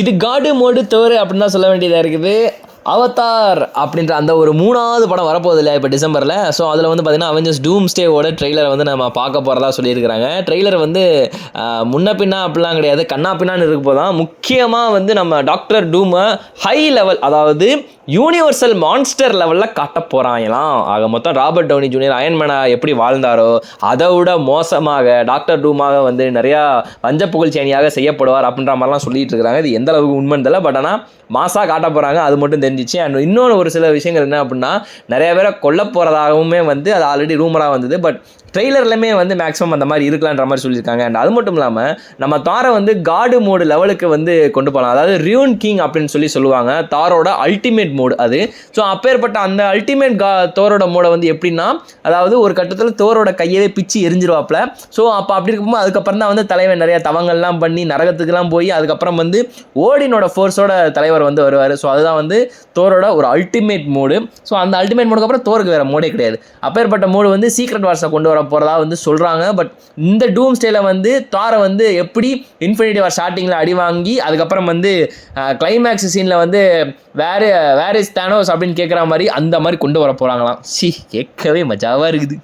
இது காடு மோடு தோறு அப்படின்னு தான் சொல்ல வேண்டியதாக இருக்குது. அவதார் அப்படின்ற அந்த ஒரு 3வது படம் வரப்போகுது இல்லையா இப்போ டிசம்பரில். ஸோ அதில் வந்து பார்த்தீங்கன்னா அவெஞ்சர்ஸ் டூம்ஸ்டேவோட ட்ரெய்லரை வந்து நம்ம பார்க்க போகிறதா சொல்லியிருக்கிறாங்க. ட்ரெய்லர் வந்து முன்ன பின்னா அப்படிலாம் கிடையாது, கண்ணா பின்னான்னு இருக்க போதான். முக்கியமாக வந்து நம்ம டாக்டர் டூமை ஹை லெவல், அதாவது யூனிவர்சல் மான்ஸ்டர் லெவலில் காட்ட போகிறாங்களாம். ஆக மொத்தம் ராபர்ட் டவுனி ஜூனியர் அயன்மேனா எப்படி வாழ்ந்தாரோ அதை விட மோசமாக டாக்டர் டூமாக வந்து நிறையா வஞ்ச புகழ்ச்சியணியாக செய்யப்படுவார் அப்படின்ற மாதிரிலாம் சொல்லிட்டு இருக்கிறாங்க. இது எந்த அளவுக்கு உண்மைன்னு தெரியல, பட் ஆனால் மாசாக காட்ட போகிறாங்க, அது மட்டும் தெரிஞ்சிச்சு. அண்ட் இன்னொன்று ஒரு சில விஷயங்கள் என்ன அப்படின்னா, நிறைய பேரை கொல்ல போகிறதாகவுமே வந்து அது ஆல்ரெடி ரூமராக வந்தது. பட் ட்ரெய்லர்லையுமே வந்து மேக்ஸிமம் அந்த மாதிரி இருக்கலான்ற மாதிரி சொல்லியிருக்காங்க. அண்ட் அது மட்டும் இல்லாமல் நம்ம தாரை வந்து காடு மோடு லெவலுக்கு வந்து கொண்டு போகலாம். அதாவது ரியூன் கிங் அப்படின்னு சொல்லுவாங்க, தாரோட அல்டிமேட் மோடு அது. ஸோ அப்பேற்பட்ட அந்த அல்டிமேட் தோரோட மோடை வந்து எப்படின்னா, அதாவது ஒரு கட்டத்தில் தோரோட கையவே பிச்சு எரிஞ்சிருவாப்ல. ஸோ அப்போ அப்படி இருக்கும்போது அதுக்கப்புறம் தான் வந்து தலைவன் நிறைய தவங்கள்லாம் பண்ணி நரகத்துக்குலாம் போய் அதுக்கப்புறம் வந்து ஓடினோட ஃபோர்ஸோட தலைவர் வந்து வருவார். ஸோ அதுதான் வந்து தோரோட ஒரு அல்டிமேட் மோடு. ஸோ அந்த அல்டிமேட் மோடுக்கு அப்புறம் தோருக்கு வேறு மோடே கிடையாது. அப்பேற்பட்ட மோடு வந்து சீக்ரெட் வார்ஸை கொண்டு வர போகிறதா வந்து சொல்கிறாங்க. பட் இந்த டூம் ஸ்டேல வந்து தாரை வந்து எப்படி இன்ஃபினிட்டி வார் ஸ்டார்டிங்கில் அடி வாங்கி அதுக்கப்புறம் வந்து கிளைமேக்ஸ் சீனில் வந்து வேர் இஸ் தானோஸ் அப்படின்னு கேட்குற மாதிரி அந்த மாதிரி கொண்டு வர போகிறாங்களாம். கேட்கவே மஜாவாக இருக்குது.